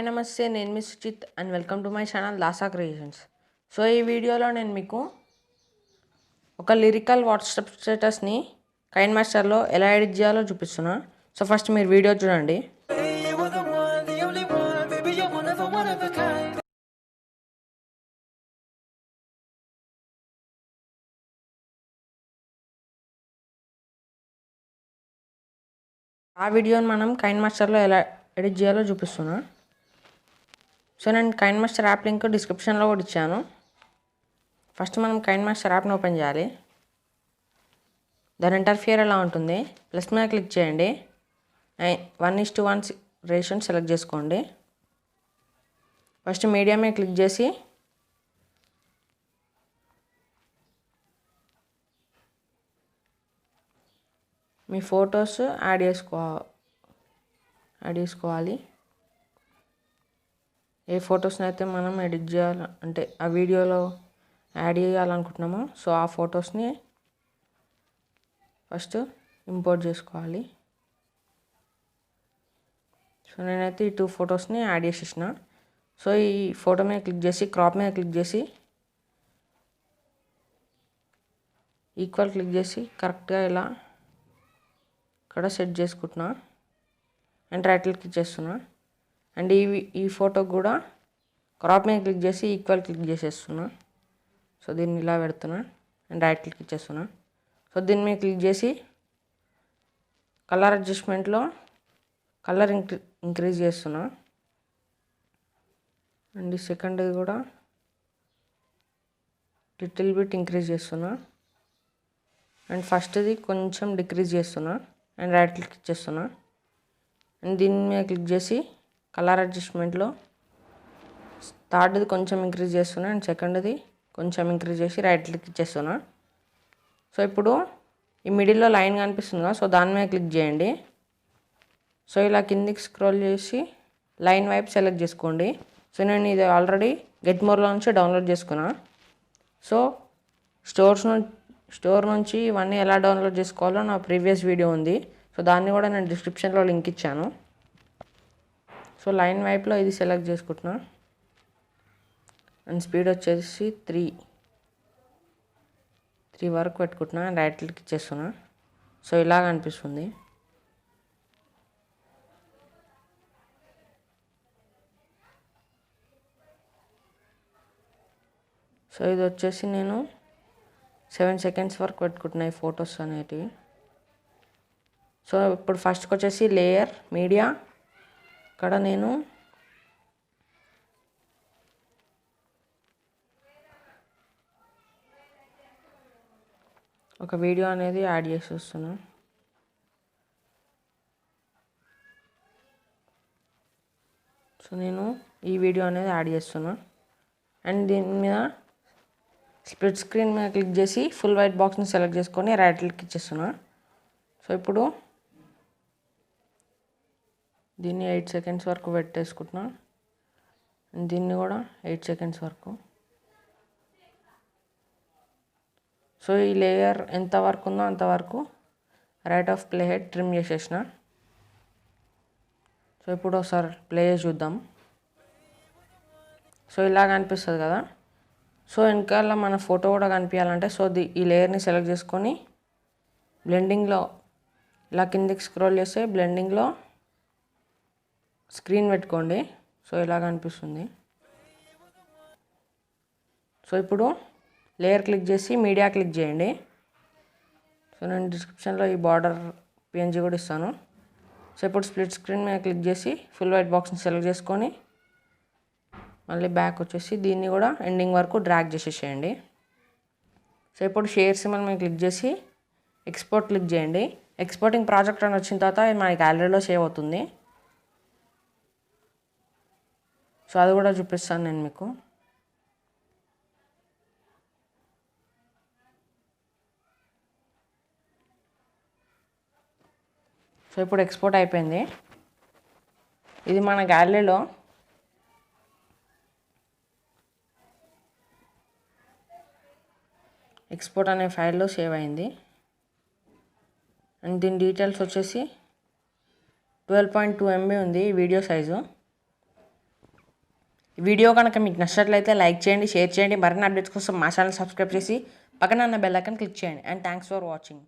Hi నమస్తే, నేను మీ Suchith and welcome to my channel dasacreations. So ఈ వీడియోలో నేను మీకు ఒక లిరికల్ వాట్సాప్ స్టేటస్ని కైన్మాస్టర్లో ఎలా ఎడిట్ చేయాలో చూపిస్తున్నా. సో ఫస్ట్ మీరు వీడియో చూడండి. ఆ వీడియోని మనం కైన్మాస్టర్లో ఎలా ఎడిట్ చేయాలో చూపిస్తున్నా. సో నేను కైన్మాస్టర్ యాప్ లింక్ డిస్క్రిప్షన్లో కూడా ఇచ్చాను. ఫస్ట్ మనం కైన్మాస్టర్ యాప్ని ఓపెన్ చేయాలి. దాని ఇంటర్ఫియర్ ఎలా ఉంటుంది, ప్లస్ మీద క్లిక్ చేయండి. 1:1 రేషియోని సెలెక్ట్ చేసుకోండి. ఫస్ట్ మీడియా మీద క్లిక్ చేసి మీ ఫొటోస్ యాడ్ చేసుకోవాలి. ఏ ఫొటోస్ని అయితే మనం ఎడిట్ చేయాలి అంటే ఆ వీడియోలో యాడ్ చేయాలనుకుంటున్నామో సో ఆ ఫొటోస్ని ఫస్ట్ ఇంపోర్ట్ చేసుకోవాలి. సో నేనైతే ఈ 2 ఫొటోస్ని యాడ్ చేసేసిన. సో ఈ ఫోటో మీద క్లిక్ చేసి క్రాప్ మీద క్లిక్ చేసి ఈక్వల్ క్లిక్ చేసి కరెక్ట్గా ఇలా ఇక్కడ సెట్ చేసుకుంటున్నా అండ్ రైట్ క్లిక్ చేస్తున్నా. అండ్ ఈ ఫోటో కూడా క్రాప్ మీద క్లిక్ చేసి ఈక్వల్ క్లిక్ చేసేస్తున్నా. సో దీన్ని ఇలా పెడుతున్నా అండ్ రైట్ క్లిక్ ఇచ్చేస్తున్నా. సో దీని మీద క్లిక్ చేసి కలర్ అడ్జస్ట్మెంట్లో కలర్ ఇంక్రీజ్ చేస్తున్నా. అండ్ ఈ సెకండ్ కూడా లిటిల్ బిట్ ఇంక్రీజ్ చేస్తున్నా. అండ్ ఫస్ట్ది కొంచెం డిక్రీజ్ చేస్తున్నా అండ్ రైట్ క్లిక్ ఇచ్చేస్తున్నా. అండ్ దీని మీద క్లిక్ చేసి కలర్ అడ్జస్ట్మెంట్లో థర్డ్ది కొంచెం ఇంక్రీజ్ చేస్తున్నా అండ్ సెకండ్ది కొంచెం ఇంక్రీజ్ చేసి రైట్ క్లిక్ ఇచ్చేస్తున్నా. సో ఇప్పుడు ఈ మిడిల్లో లైన్ కనిపిస్తుంది కదా, సో దాని మీద క్లిక్ చేయండి. సో ఇలా కిందికి స్క్రోల్ చేసి లైన్ వైపు సెలెక్ట్ చేసుకోండి. సో నేను ఇది ఆల్రెడీ గెట్ మోర్లో నుంచి డౌన్లోడ్ చేసుకున్నా. సో స్టోర్ నుంచి ఇవన్నీ ఎలా డౌన్లోడ్ చేసుకోవాలో నా ప్రీవియస్ వీడియో ఉంది. సో దాన్ని కూడా నేను డిస్క్రిప్షన్లో లింక్ ఇచ్చాను. సో లైన్ వైపులో ఇది సెలెక్ట్ చేసుకుంటున్నా అండ్ స్పీడ్ వచ్చేసి 3 వరకు పెట్టుకుంటున్నా అండ్ రైట్ క్లిక్ ఇచ్చేస్తున్నా. సో ఇలాగ అనిపిస్తుంది. సో ఇది వచ్చేసి నేను 7 సెకండ్స్ వరకు పెట్టుకుంటున్నాయి ఫొటోస్ అనేటివి. సో ఇప్పుడు ఫస్ట్కి వచ్చేసి లేయర్ మీడియా, ఇక్కడ నేను ఒక వీడియో అనేది యాడ్ చేసి వస్తున్నా. సో నేను ఈ వీడియో అనేది యాడ్ చేస్తున్నా అండ్ దీని మీద స్ప్లిట్ స్క్రీన్ మీద క్లిక్ చేసి ఫుల్ వైట్ బాక్స్ని సెలెక్ట్ చేసుకొని రైట్ క్లిక్ ఇచ్చేస్తున్నా. సో ఇప్పుడు దీన్ని 8 సెకండ్స్ వరకు పెట్టేసుకుంటున్నా అండ్ దీన్ని కూడా 8 సెకండ్స్ వరకు. సో ఈ లేయర్ ఎంత వరకు ఉందో అంతవరకు right of play head trim చేసేసిన. సో ఇప్పుడు ఒకసారి ప్లే చేసి చూద్దాం. సో ఇలాగ అనిపిస్తుంది కదా. సో వెనకాల మన ఫోటో కూడా కనిపించాలంటే సో ఈ లేయర్ని సెలెక్ట్ చేసుకొని బ్లెండింగ్లో ఇలా కిందికి స్క్రోల్ చేస్తే బ్లెండింగ్లో స్క్రీన్ పెట్టుకోండి. సో ఇలాగ అనిపిస్తుంది. సో ఇప్పుడు లేయర్ క్లిక్ చేసి మీడియా క్లిక్ చేయండి. సో నేను డిస్క్రిప్షన్లో ఈ బార్డర్ PNG కూడా ఇస్తాను. సో ఇప్పుడు స్ప్లిట్ స్క్రీన్ మీద క్లిక్ చేసి ఫుల్ వైట్ బాక్స్ని సెలెక్ట్ చేసుకొని మళ్ళీ బ్యాక్ వచ్చేసి దీన్ని కూడా ఎండింగ్ వరకు డ్రాగ్ చేసేసేయండి. సో ఇప్పుడు షేర్ సింబల్ మీద క్లిక్ చేసి ఎక్స్పోర్ట్ క్లిక్ చేయండి. ఎక్స్పోర్టింగ్ ప్రాజెక్ట్ అని వచ్చిన తర్వాత మన గ్యాలరీలో సేవ్ అవుతుంది. సో అది కూడా చూపిస్తాను నేను మీకు. సో ఇప్పుడు ఎక్స్పోర్ట్ అయిపోయింది. ఇది మన గ్యాలరీలో ఎక్స్పోర్ట్ అనే ఫైల్లో సేవ్ అయింది. అండ్ దీని డీటెయిల్స్ వచ్చేసి 12.2 MB ఉంది వీడియో సైజు. వీడియో కనుక మీకు నచ్చినట్లయితే లైక్ చేయండి, షేర్ చేయండి. మరిన్ని అప్డేట్స్ కోసం మా ఛానల్ సబ్స్క్రైబ్ చేసి పక్కన ఉన్న బెల్ ఐకాన్ క్లిక్ చేయండి. And thanks for watching.